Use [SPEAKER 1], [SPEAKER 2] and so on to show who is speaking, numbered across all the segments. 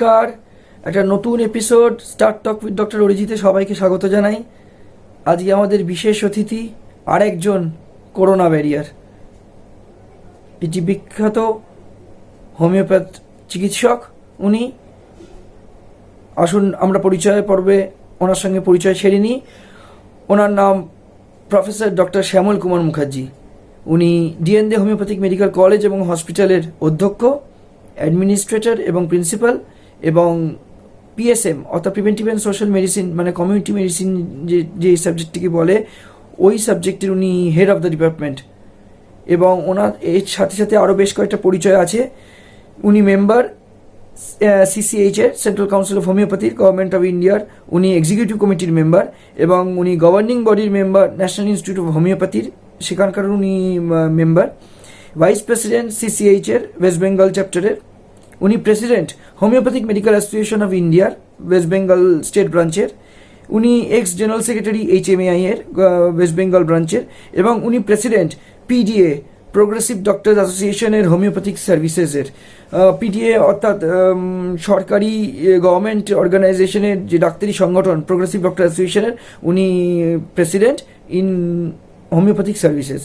[SPEAKER 1] নমস্কার, একটা নতুন episode start talk with doctor অরিজিতে সবাইকে স্বাগত জানাই। আজকে আমাদের বিশেষ অতিথি আরেকজন করোনা ব্যারিয়ার, এটি বিখ্যাত হোমিওপ্যাথ চিকিৎসক। উনি আসুন আমরা পরিচয় পর্বে ওনার সঙ্গে পরিচয় সেরে নিই। ওনার নাম প্রফেসর ডক্টর শ্যামল কুমার মুখার্জি। উনি ডিএনদে হোমিওপ্যাথিক মেডিকেল কলেজ এবং হসপিটালের অধ্যক্ষ, অ্যাডমিনিস্ট্রেটর এবং প্রিন্সিপাল, এবং পিএসএম অর্থাৎ প্রিভেন্টিভ অ্যান্ড সোশ্যাল মেডিসিন মানে কমিউনিটি মেডিসিন যে সাবজেক্টটিকে বলে, ওই সাবজেক্টের উনি হেড অফ দ্য ডিপার্টমেন্ট। এবং ওনার এর সাথে সাথে আরও বেশ কয়েকটা পরিচয় আছে। উনি মেম্বার সিসিএইচের, সেন্ট্রাল কাউন্সিল অফ হোমিওপ্যাথির, গভর্নমেন্ট অফ ইন্ডিয়ার। উনি এক্সিকিউটিভ কমিটির মেম্বার এবং উনি গভর্নিং বডির মেম্বার, ন্যাশনাল ইনস্টিটিউট অফ হোমিওপ্যাথির, সেখানকার উনি মেম্বার। ভাইস প্রেসিডেন্ট সিসিএইচের ওয়েস্ট বেঙ্গল চ্যাপ্টারের। উনি president homeopathic medical association of ইন্ডিয়ার ওয়েস্ট বেঙ্গল স্টেট ব্রাঞ্চের। উনি এক্স জেনারেল সেক্রেটারি HMAI এর ওয়েস্ট বেঙ্গল ব্রাঞ্চের, এবং উনি প্রেসিডেন্ট PDA প্রোগ্রেসিভ ডক্টর অ্যাসোসিয়েশনের হোমিওপ্যাথিক সার্ভিসেসের। PDA অর্থাৎ সরকারি গভর্নমেন্ট অর্গানাইজেশনের যে ডাক্তারি সংগঠন, প্রোগ্রেসিভ ডক্টর অ্যাসোসিয়েশনের উনি প্রেসিডেন্ট ইন হোমিওপ্যাথিক সার্ভিসেস।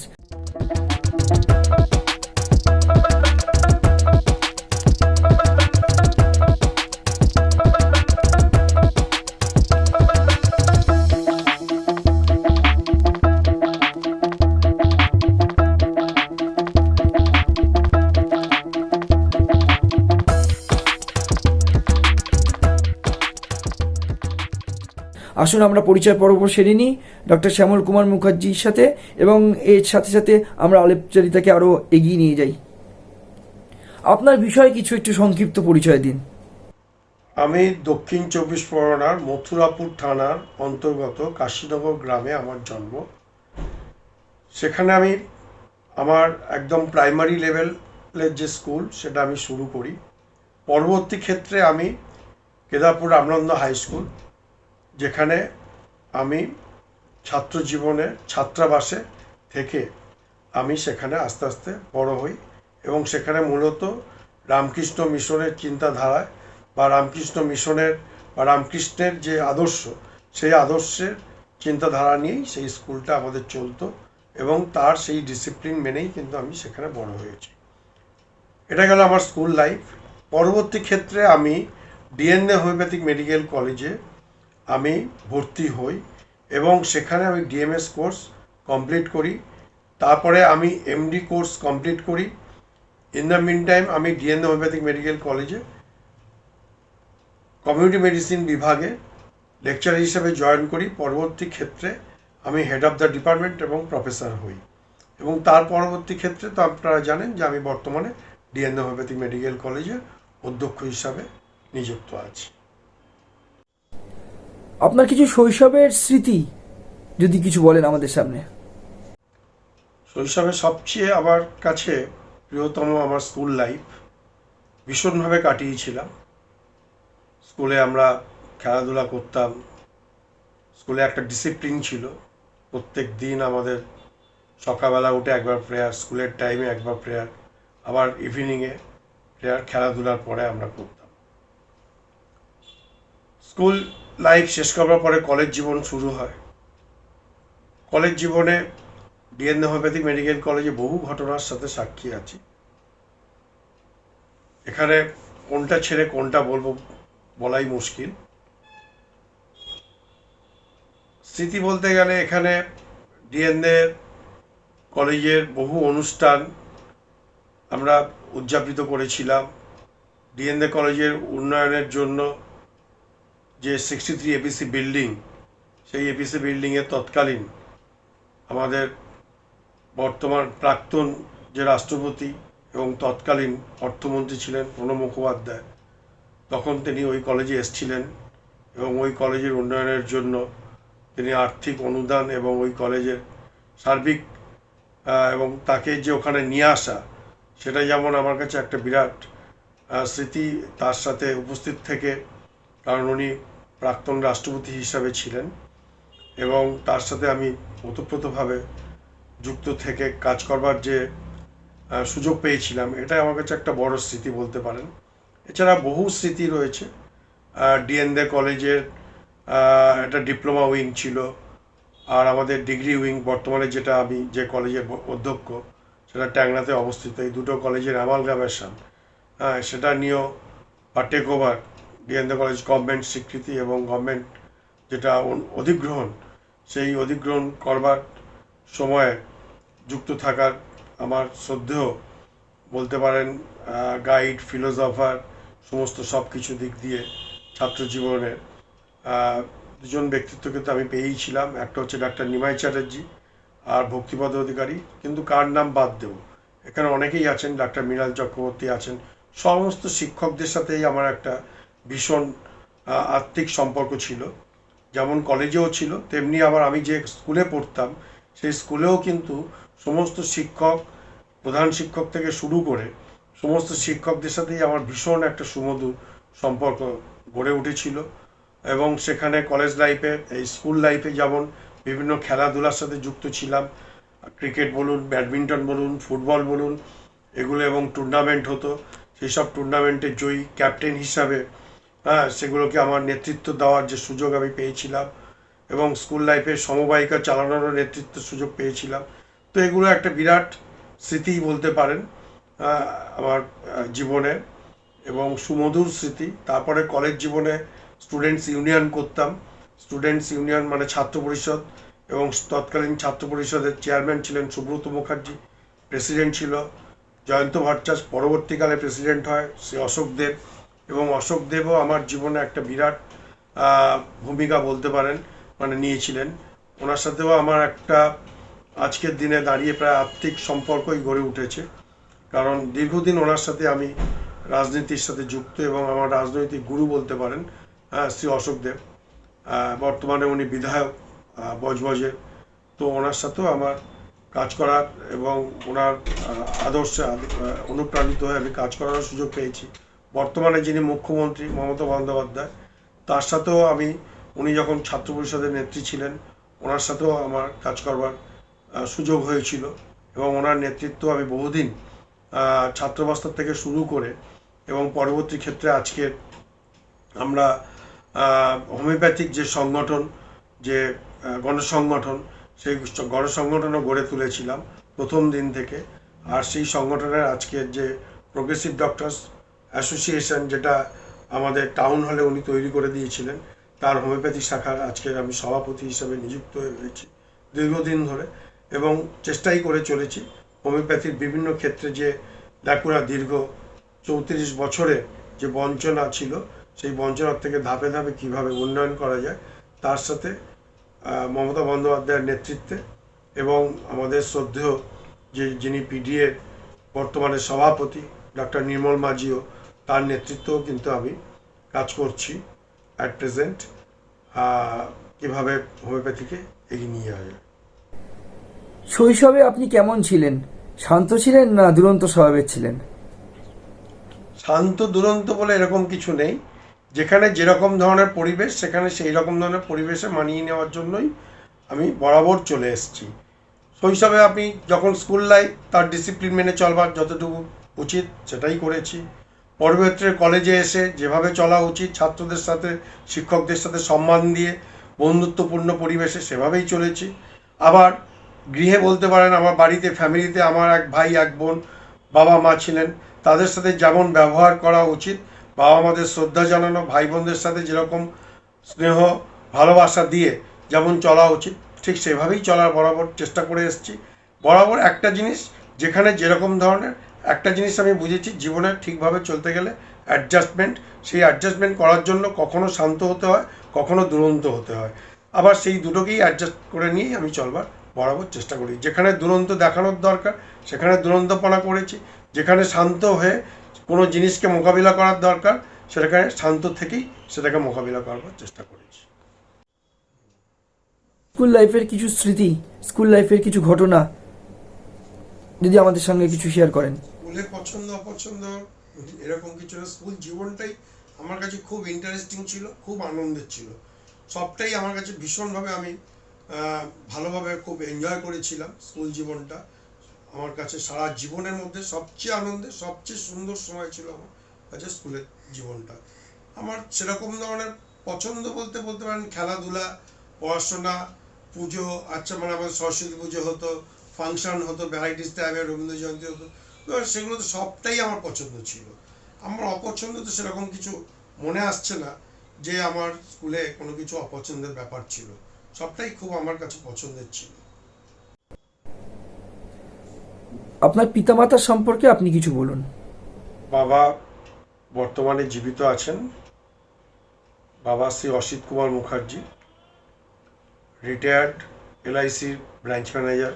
[SPEAKER 1] আসুন আমরা পরিচয় পর্ব সেরে নিই ডক্টর শ্যামল কুমার মুখার্জির সাথে, এবং এর সাথে সাথে আমরা আলাপচারিতাকে আরও এগিয়ে নিয়ে যাই। আপনার বিষয়ে কিছু একটু সংক্ষিপ্ত পরিচয় দিন।
[SPEAKER 2] আমি দক্ষিণ চব্বিশ পরগনার মথুরাপুর থানার অন্তর্গত কাশীনগর গ্রামে আমার জন্ম। সেখানে আমি আমার একদম প্রাইমারি লেভেলের যে স্কুল সেটা আমি শুরু করি। পরবর্তী ক্ষেত্রে আমি কেদারপুর রামনন্দ হাই স্কুল, যেখানে আমি ছাত্র জীবনে ছাত্রাবাসে থেকে আমি সেখানে আস্তে আস্তে বড় হই, এবং সেখানে মূলত রামকৃষ্ণ মিশনের চিন্তাধারায় বা রামকৃষ্ণ মিশনের বা রামকৃষ্ণের যে আদর্শ, সেই আদর্শের চিন্তাধারা নিয়েই সেই স্কুলটা আমাদের চলতো, এবং তার সেই ডিসিপ্লিন মেনেই কিন্তু আমি সেখানে বড় হয়েছি। এটা গেল আমার স্কুল লাইফ। পরবর্তী ক্ষেত্রে আমি ডিএনএ হোমিওপ্যাথিক মেডিকেল কলেজে আমি ভর্তি হই, এবং সেখানে আমি ডিএমএস কোর্স কমপ্লিট করি। তারপরে আমি এমডি কোর্স কমপ্লিট করি। ইন দ্য মিন টাইম আমি ডিএনএ হোমিওপ্যাথিক মেডিকেল কলেজে কমিউনিটি মেডিসিন বিভাগে লেকচারার হিসেবে জয়েন করি। পরবর্তী ক্ষেত্রে আমি হেড অফ দ্য ডিপার্টমেন্ট এবং প্রফেসর হই, এবং তার পরবর্তী ক্ষেত্রে তো আপনারা জানেন যে আমি বর্তমানে ডিএনএ হোমিওপ্যাথিক মেডিকেল কলেজের অধ্যক্ষ হিসাবে নিযুক্ত আছি।
[SPEAKER 1] আপনার কিছু শৈশবের স্মৃতি যদি কিছু বলেন আমাদের সামনে।
[SPEAKER 2] শৈশবে সবচেয়ে আমার কাছে প্রিয়তম আমার স্কুল লাইফ। ভীষণভাবে কাটিয়েছিলাম। স্কুলে আমরা খেলাধুলা করতাম, স্কুলে একটা ডিসিপ্লিন ছিল। প্রত্যেক দিন আমাদের সকালবেলা উঠে একবার প্রেয়ার, স্কুলের টাইমে একবার প্রেয়ার, আবার ইভিনিংয়ে প্রেয়ার, খেলাধুলার পরে আমরা করতাম। স্কুল লাইফ শেষ করার পরে কলেজ জীবন শুরু হয়। কলেজ জীবনে ডিএনএ হোমিওপ্যাথিক মেডিকেল কলেজে বহু ঘটনার সাথে সাক্ষী আছি। এখানে কোনটা ছেড়ে কোনটা বলবো বলাই মুশকিল। স্মৃতি বলতে গেলে এখানে ডিএনএ কলেজের বহু অনুষ্ঠান আমরা উদযাপিত করেছিলাম। ডিএনএ কলেজের উন্নয়নের জন্য যে 63 এপিসি বিল্ডিং, সেই এপিসি বিল্ডিংয়ে তৎকালীন আমাদের বর্তমান প্রাক্তন যে রাষ্ট্রপতি এবং তৎকালীন অর্থমন্ত্রী ছিলেন প্রণব মুখোপাধ্যায়, তখন তিনি ওই কলেজে এসেছিলেন, এবং ওই কলেজের উন্নয়নের জন্য তিনি আর্থিক অনুদান এবং ওই কলেজের সার্বিক এবং তাকে যে ওখানে নিয়ে আসা, সেটা যেমন আমার কাছে একটা বিরাট স্মৃতি তার সাথে উপস্থিত থেকে, কারণ উনি প্রাক্তন রাষ্ট্রপতি হিসাবে ছিলেন, এবং তার সাথে আমি ওতপ্রোতভাবে যুক্ত থেকে কাজ করবার যে সুযোগ পেয়েছিলাম, এটাই আমার কাছে একটা বড় স্মৃতি বলতে পারেন। এছাড়া বহু স্মৃতি রয়েছে। ডিএনদে কলেজের একটা ডিপ্লোমা উইং ছিল, আর আমাদের ডিগ্রি উইং বর্তমানে যেটা আমি যে কলেজের অধ্যক্ষ সেটা ট্যাংরাতে অবস্থিত। এই দুটো কলেজের অ্যামালগামেশন, সেটা নিয়েও বা টেক ওভার, ডিএনদে কলেজ গভর্নমেন্ট স্বীকৃতি এবং গভর্নমেন্ট যেটা অধিগ্রহণ, সেই অধিগ্রহণ করবার সময়ে যুক্ত থাকার আমার শ্রদ্ধেয় বলতে পারেন গাইড, ফিলোসফার, সমস্ত সব কিছু দিক দিয়ে ছাত্র জীবনের দুজন ব্যক্তিত্বকে তো আমি পেয়েইছিলাম। একটা হচ্ছে ডাক্তার নিমাই চ্যাটার্জি আর ভক্তিপদ অধিকারী, কিন্তু কার নাম বাদ দেব, এখানে অনেকেই আছেন, ডাক্তার মৃণাল চক্রবর্তী আছেন। সমস্ত শিক্ষকদের সাথেই আমার একটা ভীষণ আত্মিক সম্পর্ক ছিল, যেমন কলেজেও ছিল তেমনি আবার আমি যে স্কুলে পড়তাম সেই স্কুলেও কিন্তু সমস্ত শিক্ষক, প্রধান শিক্ষক থেকে শুরু করে সমস্ত শিক্ষকদের সাথেই আমার ভীষণ একটা সুমধুর সম্পর্ক গড়ে উঠেছিল। এবং সেখানে কলেজ লাইফে, এই স্কুল লাইফে যেমন বিভিন্ন খেলাধুলার সাথে যুক্ত ছিলাম, ক্রিকেট বলুন, ব্যাডমিন্টন বলুন, ফুটবল বলুন, এগুলো, এবং টুর্নামেন্ট হতো, সেই সব টুর্নামেন্টে জয়ী ক্যাপ্টেন হিসাবে সেগুলোকে আমার নেতৃত্ব দেওয়ার যে সুযোগ আমি পেয়েছিলাম, এবং স্কুল লাইফে সমবায়িকা চালানোরও নেতৃত্বের সুযোগ পেয়েছিলাম। তো এগুলো একটা বিরাট স্মৃতি বলতে পারেন আমার জীবনে, এবং সুমধুর স্মৃতি। তারপরে কলেজ জীবনে স্টুডেন্টস ইউনিয়ন করতাম। স্টুডেন্টস ইউনিয়ন মানে ছাত্র পরিষদ, এবং তৎকালীন ছাত্র পরিষদের চেয়ারম্যান ছিলেন সুব্রত মুখার্জি, প্রেসিডেন্ট ছিল জয়ন্ত ভট্টাচার্য, পরবর্তীকালে প্রেসিডেন্ট হয় শ্রী অশোক দেব, এবং অশোক দেবও আমার জীবনে একটা বিরাট ভূমিকা বলতে পারেন মানে নিয়েছিলেন। ওনার সাথেও আমার একটা আজকের দিনে দাঁড়িয়ে প্রায় আত্মিক সম্পর্কই গড়ে উঠেছে, কারণ দীর্ঘদিন ওনার সাথে আমি রাজনীতির সাথে যুক্ত, এবং আমার রাজনৈতিক গুরু বলতে পারেন শ্রী অশোক দেব। বর্তমানে উনি বিধায়ক বজবজের। তো ওনার সাথেও আমার কাজ করার এবং ওনার আদর্শে অনুপ্রাণিত হয়ে আমি কাজ করার সুযোগ পেয়েছি। বর্তমানে যিনি মুখ্যমন্ত্রী মমতা বন্দ্যোপাধ্যায়, তার সাথেও আমি, উনি যখন ছাত্র পরিষদের নেত্রী ছিলেন, ওনার সাথেও আমার কাজ করবার সুযোগ হয়েছিল, এবং ওনার নেতৃত্ব আমি বহুদিন ছাত্রাবস্থা থেকে শুরু করে, এবং পরবর্তী ক্ষেত্রে আজকে আমরা হোমিওপ্যাথিক যে সংগঠন, যে গণসংগঠন, সেই গণসংগঠনও গড়ে তুলেছিলাম প্রথম দিন থেকে। আর সেই সংগঠনের আজকের যে প্রোগ্রেসিভ ডক্টরস অ্যাসোসিয়েশন, যেটা আমাদের টাউন হলে উনি তৈরি করে দিয়েছিলেন, তার হোমিওপ্যাথি শাখার আজকের আমি সভাপতি হিসেবে নিযুক্ত হয়ে রয়েছি দীর্ঘদিন ধরে, এবং চেষ্টাই করে চলেছি হোমিওপ্যাথির বিভিন্ন ক্ষেত্রে যে ল্যাকুরা দীর্ঘ 34 বছরে যে বঞ্চনা ছিল, সেই বঞ্চনার থেকে ধাপে ধাপে কীভাবে উন্নয়ন করা যায়, তার সাথে মমতা বন্দ্যোপাধ্যায়ের নেতৃত্বে, এবং আমাদের শ্রদ্ধেয় যিনি পিডিএর বর্তমানে সভাপতি ডক্টর নির্মল মাঝিও, তার নেতৃত্বেও কিন্তু আমি কাজ করছি অ্যাট প্রেজেন্ট, কীভাবে হোমিওপ্যাথিকে এগিয়ে নিয়ে যাওয়া যায়।
[SPEAKER 1] শৈশবে আপনি কেমন ছিলেন? শান্ত ছিলেন না দুরন্ত স্বভাবের ছিলেন?
[SPEAKER 2] শান্ত দুরন্ত বলে এরকম কিছু নেই, যেখানে যেরকম ধরনের পরিবেশ সেখানে সেই রকম ধরনের পরিবেশে মানিয়ে নেওয়ার জন্যই আমি বরাবর চলে এসেছি। শৈশবে আপনি যখন স্কুল লাইফ, তার ডিসিপ্লিন মেনে চলবার যতটুকু উচিত সেটাই করেছি। পরবর্তী কলেজে এসে যেভাবে চলা উচিত ছাত্রদের সাথে, শিক্ষকদের সাথে সম্মান দিয়ে বন্ধুত্বপূর্ণ পরিবেশে, সেভাবেই চলেছি। আবার গৃহে বলতে পারেন, আমার বাড়িতে, ফ্যামিলিতে আমার এক ভাই, এক বোন, বাবা মা ছিলেন, তাদের সাথে যেমন ব্যবহার করা উচিত, বাবা মাদের শ্রদ্ধা জানানো, ভাই বোনদের সাথে যেরকম স্নেহ ভালোবাসা দিয়ে যেমন চলা উচিত, ঠিক সেভাবেই চলার বরাবর চেষ্টা করে এসেছি। বরাবর একটা জিনিস, যেখানে যেরকম ধরনের, একটা জিনিস আমি বুঝেছি, জীবনে ঠিকভাবে চলতে গেলে অ্যাডজাস্টমেন্ট, সেই অ্যাডজাস্টমেন্ট করার জন্য কখনো শান্ত হতে হয়, কখনো দুরন্ত হতে হয়। আবার সেই দুটোকেই অ্যাডজাস্ট করে নিয়েই আমি চলবার বরাবর চেষ্টা করি। যেখানে দুরন্ত দেখানোর দরকার সেখানে দুরন্তপনা করেছি, যেখানে শান্ত হয়ে কোনো জিনিসকে মোকাবিলা করার দরকার সেখানে শান্ত থেকেই সেটাকে মোকাবিলা করবার চেষ্টা করেছি।
[SPEAKER 1] স্কুল লাইফের কিছু স্মৃতি, স্কুল লাইফের কিছু ঘটনা যদি আমাদের সঙ্গে কিছু শেয়ার করেন।
[SPEAKER 2] স্কুলে পছন্দ অপছন্দ এরকম কিছু না, স্কুল জীবনটাই আমার কাছে খুব ইন্টারেস্টিং ছিল, খুব আনন্দের ছিল। সবটাই আমার কাছে ভীষণভাবে আমি ভালোভাবে খুব এনজয় করেছিলাম। স্কুল জীবনটা আমার কাছে সারা জীবনের মধ্যে সবচেয়ে আনন্দের, সবচেয়ে সুন্দর সময় ছিল আমার আছে স্কুলের জীবনটা। আমার সেরকম ধরনের পছন্দ বলতে বলতে পারেন খেলাধুলা, পড়াশোনা, পুজো। আচ্ছা, মানে আমাদের সরস্বতী পুজো হতো, ফাংশন হতো, ভ্যারাইটিস টাইপের, রবীন্দ্র জয়ন্তী হতো, এবার সেগুলো তো সবটাই আমার পছন্দ ছিল। আমার অপছন্দ তো সেরকম কিছু মনে আসছে না যে আমার স্কুলে কোনো কিছু অপছন্দের ব্যাপার ছিল, সবটাই খুব আমার কাছে পছন্দের ছিল।
[SPEAKER 1] আপনার পিতামাতার সম্পর্কে আপনি কিছু বলুন।
[SPEAKER 2] বাবা বর্তমানে জীবিত আছেন। বাবা শ্রী অসিত কুমার মুখার্জি, রিটায়ার্ড এলআইসির ব্রাঞ্চ ম্যানেজার।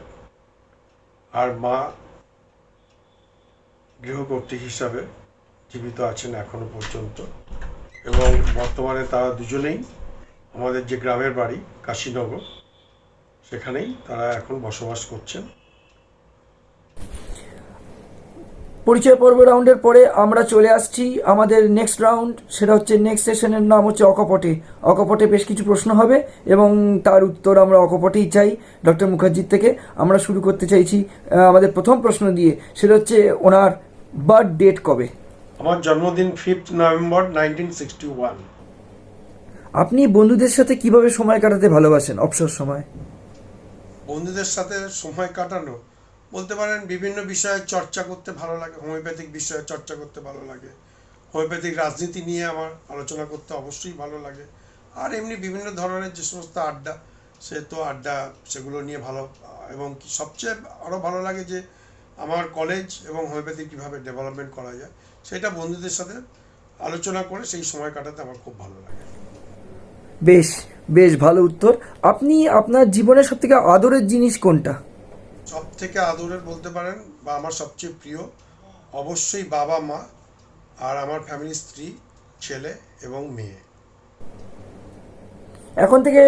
[SPEAKER 2] আর মা গৃহকর্ত্রী হিসাবে জীবিত আছেন এখনো পর্যন্ত, এবং বর্তমানে তারা দুজনেই আমাদের যে গ্রামের বাড়ি কাশীনগর, সেখানেই তারা এখন বসবাস করছেন।
[SPEAKER 1] পরিচয় পর্ব রাউন্ডের পরে আমরা চলে আসছি আমাদের নেক্সট রাউন্ড, সেটা হচ্ছে নেক্সট সেশনের নাম হচ্ছে অকপটে। অকপটে বেশ কিছু প্রশ্ন হবে এবং তার উত্তর আমরা অকপটেই চাই ডক্টর মুখার্জির থেকে। আমরা শুরু করতে চাইছি আমাদের প্রথম প্রশ্ন দিয়ে, সেটা হচ্ছে ওনার বার্থ ডেট কবে।
[SPEAKER 2] আমার জন্মদিন 5 নভেম্বর 1961।
[SPEAKER 1] আপনি বন্ধুদের সাথে কিভাবে সময় কাটাতে ভালোবাসেন অবসর সময়?
[SPEAKER 2] বন্ধুদের সাথে সময় কাটানো বলতে পারেন বিভিন্ন বিষয়ে চর্চা করতে ভালো লাগে। হোমিওপ্যাথিক বিষয়ে চর্চা করতে ভালো লাগে, হোমিওপ্যাথিক রাজনীতি নিয়ে আমার আলোচনা করতে অবশ্যই ভালো লাগে, আর এমনি বিভিন্ন ধরনের যে সমস্ত আড্ডা, সে তো আড্ডা সেগুলো নিয়ে ভালো। এবং সবচেয়ে আরও ভালো লাগে যে আমার কলেজ এবং হোমিওপ্যাথি কীভাবে ডেভেলপমেন্ট করা যায়, সেটা বন্ধুদের সাথে আলোচনা করে সেই সময় কাটাতে আমার খুব ভালো লাগে।
[SPEAKER 1] বেশ বেশ ভালো উত্তর। আপনি আপনার জীবনের সব থেকে আদরের জিনিস কোনটা?
[SPEAKER 2] সব থেকে আদরের বলতে পারেন বা আমার সবচেয়ে প্রিয় অবশ্যই বাবা মা, আর আমার ফ্যামিলি, স্ত্রী, ছেলে এবং মেয়ে।
[SPEAKER 1] এখন থেকে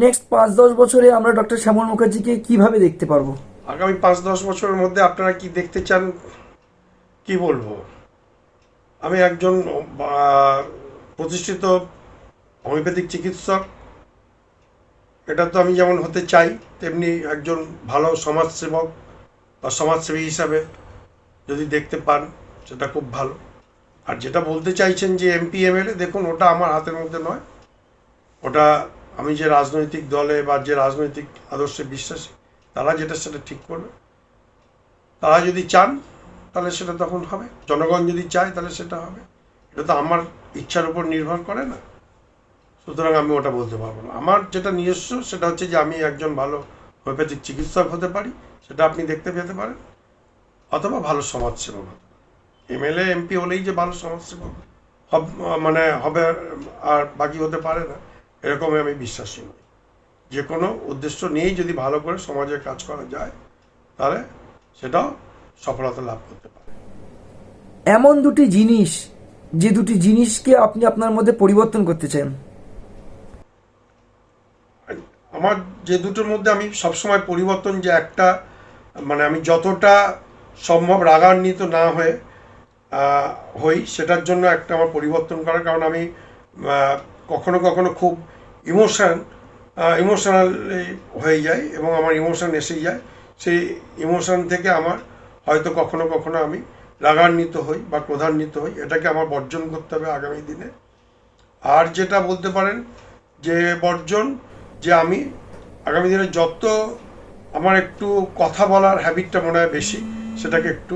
[SPEAKER 1] নেক্সট 5-10 বছরে আমরা ডক্টর শ্যামল মুখার্জিকে কিভাবে দেখতে পারবো?
[SPEAKER 2] আগামী 5-10 বছরের মধ্যে আপনারা কি দেখতে চান, কি বলবো? আমি একজন প্রতিষ্ঠিত হোমিওপ্যাথিক চিকিৎসক, এটা তো আমি যেমন হতে চাই, তেমনি একজন ভালো সমাজসেবক বা সমাজসেবী হিসাবে যদি দেখতে পান সেটা খুব ভালো। আর যেটা বলতে চাইছেন যে এমপি এমএলএ, দেখুন ওটা আমার হাতের মধ্যে নয়। ওটা আমি যে রাজনৈতিক দলে বা যে রাজনৈতিক আদর্শে বিশ্বাসী, তারা যেটা সেটা ঠিক করবে। তারা যদি চান তাহলে সেটা তখন হবে, জনগণ যদি চায় তাহলে সেটা হবে। এটা তো আমার ইচ্ছার উপর নির্ভর করে না, সুতরাং আমি ওটা বলতে পারবো না। আমার যেটা নিজস্ব সেটা হচ্ছে যে আমি একজন ভালো হোমিওপ্যাথিক চিকিৎসক হতে পারি, সেটা আপনি দেখতে পেতে পারেন, অথবা ভালো সমাজসেবক হতে পারেন। এমএলএ এমপি হলেই যে ভালো সমাজসেবক মানে হবে আর বাকি হতে পারে না, এরকমই আমি বিশ্বাসী নই। যে কোনো উদ্দেশ্য নিয়েই যদি ভালো করে সমাজের কাজ করা যায়, তাহলে সেটাও সফলতা লাভ করতে পারে।
[SPEAKER 1] এমন দুটি জিনিস, যে দুটি জিনিসকে আপনি আপনার মধ্যে পরিবর্তন করতে চান।
[SPEAKER 2] আমার যে দুটোর মধ্যে আমি সবসময় পরিবর্তন, যে একটা মানে আমি যতটা সম্ভব রাগান্বিত না হয়ে হই, সেটার জন্য একটা আমার পরিবর্তন করার, কারণ আমি কখনো কখনো খুব ইমোশনাল হয়ে যাই এবং আমার ইমোশন এসেই যায়। সেই ইমোশন থেকে আমার হয়তো কখনো কখনো আমি রাগান্বিত হই বা ক্রোধান্বিত হই, এটাকে আমার বর্জন করতে হবে আগামী দিনে। আর যেটা বলতে পারেন যে বর্জন, যে আমি আগামী দিনে যত আমার একটু কথা বলার হ্যাবিটটা মনে হয় বেশি, সেটাকে একটু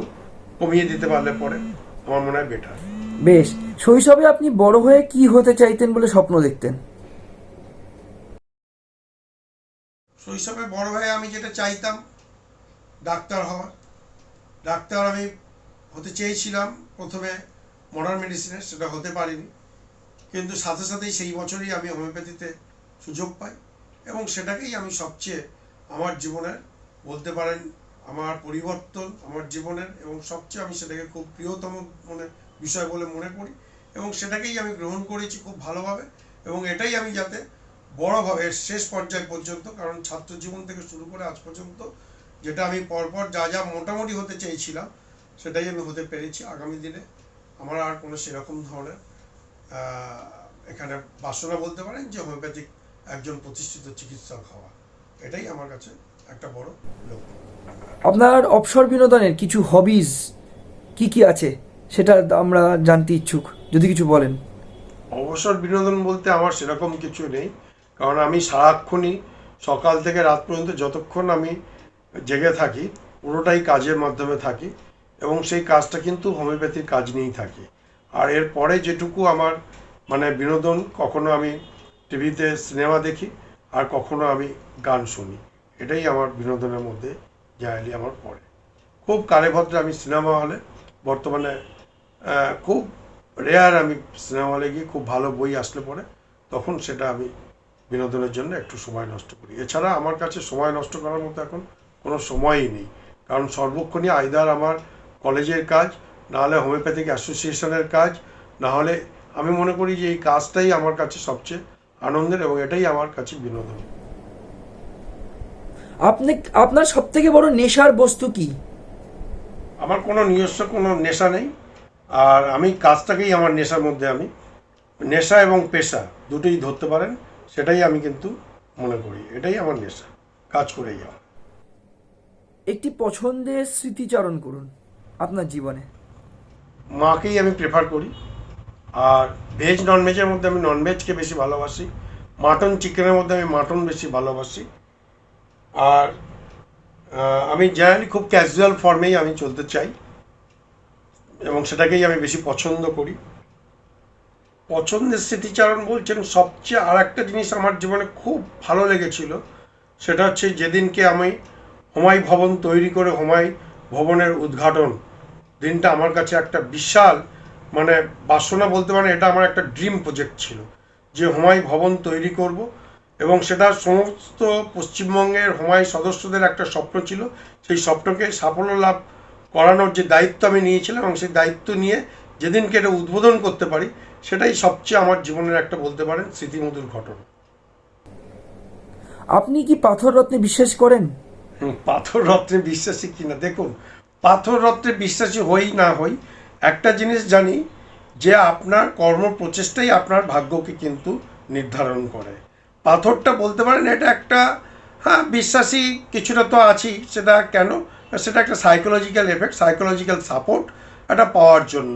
[SPEAKER 2] কমিয়ে দিতে পারলে পরে আমার মনে হয় বেটার।
[SPEAKER 1] বেশ, শৈশবে আপনি বড় হয়ে কি হতে চাইতেন বলে স্বপ্ন দেখতেন?
[SPEAKER 2] শৈশবে বড় হয়ে আমি যেটা চাইতাম, ডাক্তার হওয়ার। ডাক্তার আমি হতে চেয়েছিলাম প্রথমে মডার্ন মেডিসিনে, সেটা হতে পারিনি, কিন্তু সাথে সাথেই সেই বছরই আমি হোমিওপ্যাথিতে সুযোগ পাই, এবং সেটাকেই আমি সবচেয়ে আমার জীবনের বলতে পারেন আমার পরিবর্তন আমার জীবনের, এবং সবচেয়ে আমি সেটাকে খুব প্রিয়তম বিষয় বলে মনে করি, এবং সেটাকেই আমি গ্রহণ করেছি খুব ভালোভাবে, এবং এটাই আমি যাতে বড়োভাবে শেষ পর্যায় পর্যন্ত, কারণ ছাত্র জীবন থেকে শুরু করে আজ পর্যন্ত যেটা আমি পরপর যা যা মোটামুটি হতে চেয়েছিলাম, সেটাই আমি হতে পেরেছি। আগামী দিনে আমার আর কোনো সেরকম ধরনের এখানে বাসনা বলতে পারেন যে হোমিওপ্যাথিক একজন প্রতিষ্ঠিত চিকিৎসক হওয়া, এটাই আমার কাছে একটা বড় লক্ষ্য।
[SPEAKER 1] আপনার অবসর বিনোদনের কিছু হবিজ কি কি আছে সেটা আমরা জানতে ইচ্ছুক, যদি কিছু বলেন।
[SPEAKER 2] অবসর বিনোদন বলতে আমার সেরকম কিছু নেই, কারণ আমি সারাক্ষণই সকাল থেকে রাত পর্যন্ত যতক্ষণ আমি জেগে থাকি পুরোটাই কাজের মাধ্যমে থাকি, এবং সেই কাজটা কিন্তু হোমিওপ্যাথির কাজ নিয়েই থাকি। আর এর পরে যেটুকু আমার মানে বিনোদন, কখনো আমি টিভিতে সিনেমা দেখি, আর কখনো আমি গান শুনি। এটাই আমার বিনোদনের মধ্যে জায়ালি আমার পড়ে। খুব কালে ভদ্রে আমি সিনেমা হলে বর্তমানে খুব রেয়ার আমি সিনেমা হলে গিয়ে খুব ভালো বই আসলে পরে তখন সেটা আমি বিনোদনের জন্য একটু সময় নষ্ট করি। এছাড়া আমার কাছে সময় নষ্ট করার মতো এখন কোনো সময়ই নেই, কারণ সর্বক্ষণই আইদার আমার কলেজের কাজ, না হলে হোমিওপ্যাথিক অ্যাসোসিয়েশনের কাজ, না হলে আমি মনে করি যে এই কাজটাই আমার কাছে সবচেয়ে আনন্দের এবং এটাই আমার কাছে বিনোদন।
[SPEAKER 1] আপনি আপনার সব থেকে বড় নেশার বস্তু কি?
[SPEAKER 2] আমার কোনো নিজস্ব কোনো নেশা নেই, আর আমি কাজটাকেই আমার নেশার মধ্যে আমি নেশা এবং পেশা দুটোই ধরতে পারেন, সেটাই আমি কিন্তু মনে করি এটাই আমার নেশা, কাজ করে যাওয়া।
[SPEAKER 1] একটি পছন্দের স্মৃতিচারণ করুন আপনার জীবনে।
[SPEAKER 2] মাকেই আমি প্রেফার করি, আর ভেজ ননভেজের মধ্যে আমি ননভেজকে বেশি ভালোবাসি, মাটন চিকেনের মধ্যে আমি মাটন বেশি ভালোবাসি। আর আমি জেনারেলি খুব ক্যাজুয়াল ফর্মেই আমি চলতে চাই এবং সেটাকেই আমি বেশি পছন্দ করি। পছন্দের স্মৃতিচারণ বলছেন, সবচেয়ে আর একটা জিনিস আমার জীবনে খুব ভালো লেগেছিল, সেটা হচ্ছে যেদিনকে আমি হুমায়ূন ভবন তৈরি করে হুমায়ূন ভবনের উদ্ঘাটন দিনটা আমার কাছে একটা বিশাল মানে বাসনা বলতে পারেন, এটা আমার একটা ড্রিম প্রজেক্ট ছিল যে হুমায়ূন ভবন তৈরি করব, এবং সেটা সমস্ত পশ্চিমবঙ্গের হুমায়ূন সদস্যদের একটা স্বপ্ন ছিল। সেই স্বপ্নকে সাফল্য লাভ করানোর যে দায়িত্ব আমি নিয়েছিলাম, এবং সেই দায়িত্ব নিয়ে যেদিনকে এটা উদ্বোধন করতে পারি, সেটাই সবচেয়ে আমার জীবনের একটা বলতে পারেন স্মৃতিমধুর ঘটনা।
[SPEAKER 1] আপনি কি পাথর রত্নে বিশ্বাস করেন?
[SPEAKER 2] পাথর রত্নে বিশ্বাসী কিনা, দেখুন, পাথর রত্নে বিশ্বাসী হই না হই, একটা জিনিস জানি যে আপনার কর্ম প্রচেষ্টাই আপনার ভাগ্যকে কিন্তু নির্ধারণ করে। পাথরটা বলতে পারেন এটা একটা, হ্যাঁ, বিশ্বাসী কিছুটা তো আছেই। সেটা কেন? সেটা একটা সাইকোলজিক্যাল এফেক্ট, সাইকোলজিক্যাল সাপোর্ট এটা পাওয়ার জন্য।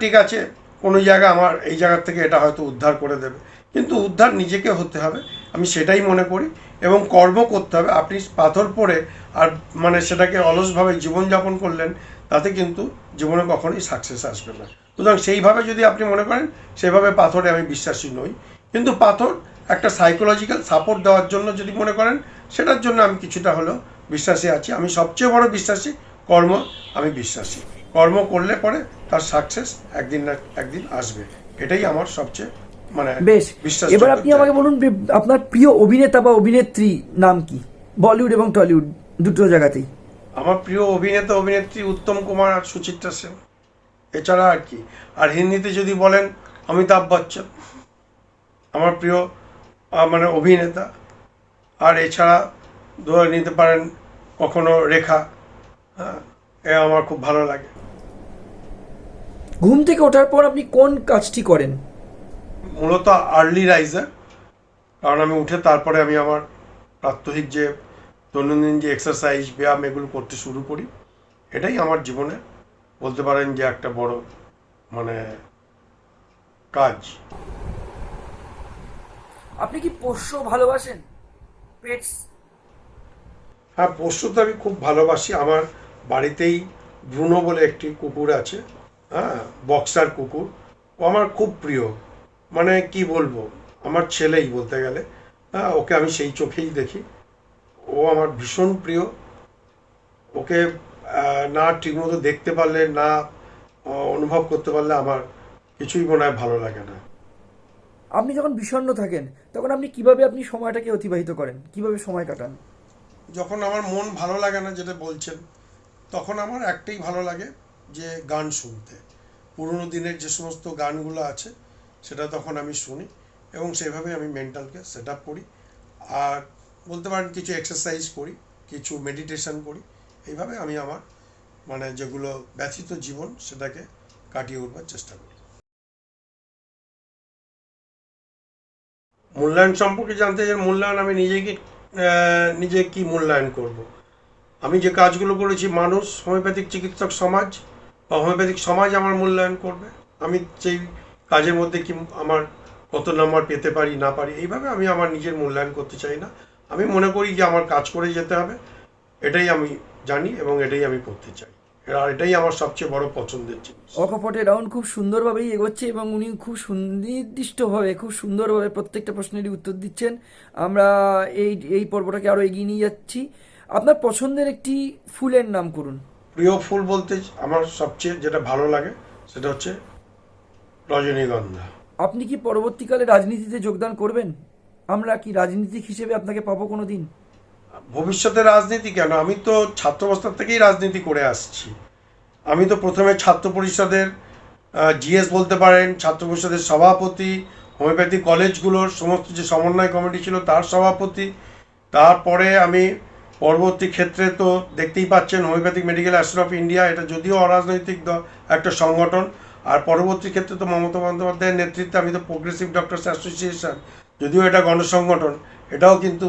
[SPEAKER 2] ঠিক আছে, কোনো জায়গা আমার এই জায়গার থেকে এটা হয়তো উদ্ধার করে দেবে, কিন্তু উদ্ধার নিজেকে হতে হবে, আমি সেটাই মনে করি, এবং কর্ম করতে হবে। আপনি পাথর পড়ে আর মানে সেটাকে অলসভাবে জীবনযাপন করলেন, তাতে কিন্তু জীবনে কখনোই সাকসেস আসবে না। সুতরাং সেইভাবে যদি আপনি মনে করেন, সেভাবে পাথরে আমি বিশ্বাসী নই, কিন্তু পাথর একটা সাইকোলজিক্যাল সাপোর্ট দেওয়ার জন্য যদি মনে করেন, সেটার জন্য আমি কিছুটা হলেও বিশ্বাসী আছি। আমি সবচেয়ে বড় বিশ্বাসী কর্ম, আমি বিশ্বাসী কর্ম করলে পরে তার সাকসেস একদিন না একদিন আসবে, এটাই আমার সবচেয়ে মানে
[SPEAKER 1] বেশ,
[SPEAKER 2] বিশ্বাস।
[SPEAKER 1] এবার আপনি আমাকে বলুন আপনার প্রিয় অভিনেতা বা অভিনেত্রী নাম কি, বলিউড এবং টলিউড দুটো জায়গাতেই।
[SPEAKER 2] আমার প্রিয় অভিনেতা অভিনেত্রী উত্তম কুমার আর সুচিত্রা সেন, এছাড়া আর কি। আর হিন্দিতে যদি বলেন, অমিতাভ বচ্চন আমার প্রিয় মানে অভিনেতা। আর এছাড়া ধরে নিতে পারেন কখনো রেখা, হ্যাঁ, এ আমার খুব ভালো লাগে।
[SPEAKER 1] ঘুম থেকে ওঠার পর আপনি কোন কাজটি করেন?
[SPEAKER 2] মূলত আর্লি রাইজার, কারণ আমি উঠে তারপরে আমি আমার প্রাত্যহিক যে দৈনন্দিন যে এক্সারসাইজ ব্যায়াম এগুলো করতে শুরু করি। এটাই আমার জীবনে বলতে পারেন যে একটা বড় মানে কাজ।
[SPEAKER 1] আপনি কি পোষ্য ভালোবাসেন, পেটস?
[SPEAKER 2] হ্যাঁ, পশু তো আমি খুব ভালোবাসি। আমার বাড়িতেই ব্রুনো বলে একটি কুকুর আছে, হ্যাঁ, বক্সার কুকুর। ও আমার খুব প্রিয়, মানে কি বলবো, আমার ছেলেই বলতে গেলে। হ্যাঁ, ওকে আমি সেই চোখেই দেখি, ও আমার ভীষণ প্রিয়। ওকে না ঠিকমতো দেখতে পারলে, না অনুভব করতে পারলে আমার কিছুই মনে হয় ভালো লাগে না।
[SPEAKER 1] আপনি যখন বিষণ্ণ থাকেন তখন আপনি কিভাবে আপনি সময়টাকে অতিবাহিত করেন, কিভাবে সময় কাটান?
[SPEAKER 2] যখন আমার মন ভালো লাগে না, যেটা বলছেন, তখন আমার একটাই ভালো লাগে যে গান শুনতে। পুরোনো দিনের যে সমস্ত গানগুলো আছে সেটা তখন আমি শুনি, এবং সেভাবে আমি মেন্টালকে সেট আপ করি। আর বলতে পারেন কিছু এক্সারসাইজ করি, কিছু মেডিটেশন করি। এইভাবে আমি আমার মানে যেগুলো ব্যথিত জীবন সেটাকে কাটিয়ে উঠবার চেষ্টা করি। মূল্যায়ন সম্পর্কে জানতে চাই, মূল্যায়ন আমি নিজে কি মূল্যায়ন করব। আমি যে কাজগুলো করেছি, মানুষ, হোমিওপ্যাথিক চিকিৎসক সমাজ, বা হোমিওপ্যাথিক সমাজ আমার মূল্যায়ন করবে। আমি সেই কাজের মধ্যে কি আমার কত নাম্বার পেতে পারি না পারি, এইভাবে আমি আমার নিজের মূল্যায়ন করতে চাই না। আমি মনে করি যে আমার কাজ করে যেতে হবে, এটাই আমি জানি এবং এটাই আমি করতে চাই, আর এটাই আমার সবচেয়ে বড় পছন্দের জিনিস।
[SPEAKER 1] অকপটে রাউন্ড খুব সুন্দরভাবেই এগোচ্ছে এবং উনি খুব সুনির্দিষ্টভাবে খুব সুন্দরভাবে প্রত্যেকটা প্রশ্নেরই উত্তর দিচ্ছেন। আমরা এই এই পর্বটাকে আরও এগিয়ে নিয়ে যাচ্ছি। আপনার পছন্দের একটি ফুলের নাম করুন।
[SPEAKER 2] প্রিয় ফুল বলতে আমার সবচেয়ে যেটা ভালো লাগে সেটা হচ্ছে রজনীগন্ধা।
[SPEAKER 1] আপনি কি পরবর্তীকালে রাজনীতিতে যোগদান করবেন? আমরা কি রাজনীতিক হিসেবে আপনাকে পাবো কোনো দিন?
[SPEAKER 2] ভবিষ্যতে রাজনীতি কেন, আমি তো ছাত্রাবস্থা থেকেই রাজনীতি করে আসছি। আমি তো প্রথমে ছাত্র পরিষদের জিএস বলতে পারেন, ছাত্র পরিষদের সভাপতি, হোমিওপ্যাথি কলেজগুলোর সমস্ত যে সমন্বয় কমিটি ছিল তার সভাপতি। তারপরে আমি পরবর্তী ক্ষেত্রে তো দেখতেই পাচ্ছেন homeopathic medical association of India, এটা যদিও অরাজনৈতিক একটা সংগঠন। আর পরবর্তী ক্ষেত্রে তো মমতা বন্দ্যোপাধ্যায়ের নেতৃত্বে আমি তো প্রোগ্রেসিভ ডক্টরস অ্যাসোসিয়েশন, যদিও এটা গণসংগঠন, এটাও কিন্তু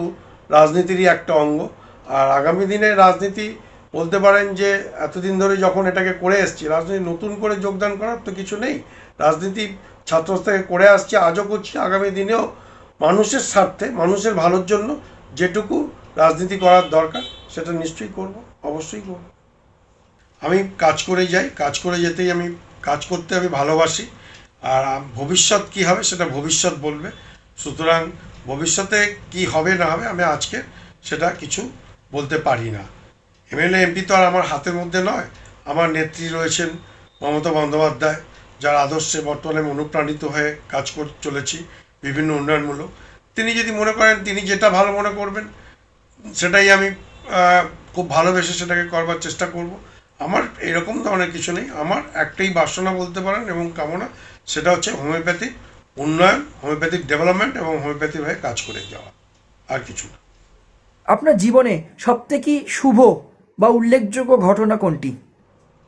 [SPEAKER 2] রাজনীতিরই একটা অঙ্গ। আর আগামী দিনে রাজনীতি বলতে পারেন যে এতদিন ধরে যখন এটাকে করে এসছি, রাজনীতি নতুন করে যোগদান করার তো কিছু নেই। রাজনীতি ছাত্রস্থাকে করে আসছি, আজও করছি, আগামী দিনেও মানুষের স্বার্থে, মানুষের ভালোর জন্য যেটুকু রাজনীতি করার দরকার সেটা নিশ্চয়ই করব, অবশ্যই করব। আমি কাজ করে যাই, কাজ করে যেতেই আমি কাজ করতে আমি ভালোবাসি। আর ভবিষ্যৎ কি হবে সেটা ভবিষ্যৎ বলবে। সুতরাং ভবিষ্যতে কি হবে না হবে আমি আজকে সেটা কিছু বলতে পারি না। এমএলএ এমপি তো আর আমার হাতের মধ্যে নয়। আমার নেত্রী রয়েছেন মমতা বন্দ্যোপাধ্যায়, যার আদর্শে বর্তমানে অনুপ্রাণিত হয়ে কাজ করে চলেছি বিভিন্ন উন্নয়নমূলক। তিনি যদি মনে করেন তিনি যেটা ভালো মনে করবেন সেটাই আমি খুব ভালোবেসে সেটাকে করবার চেষ্টা করব। আমার এরকম ধরনের কিছু নেই, আমার একটাই বাসনা বলতে পারেন এবং কামনা, সেটা হচ্ছে হোমিওপ্যাথিক উন্নয়ন, হোমিওপ্যাথিক ডেভেলপমেন্ট এবং হোমিওপ্যাথিক হয়ে কাজ করে যাওয়া, আর কিছু না।
[SPEAKER 1] আপনার জীবনে সবথেকে শুভ বা উল্লেখযোগ্য ঘটনা কোনটি?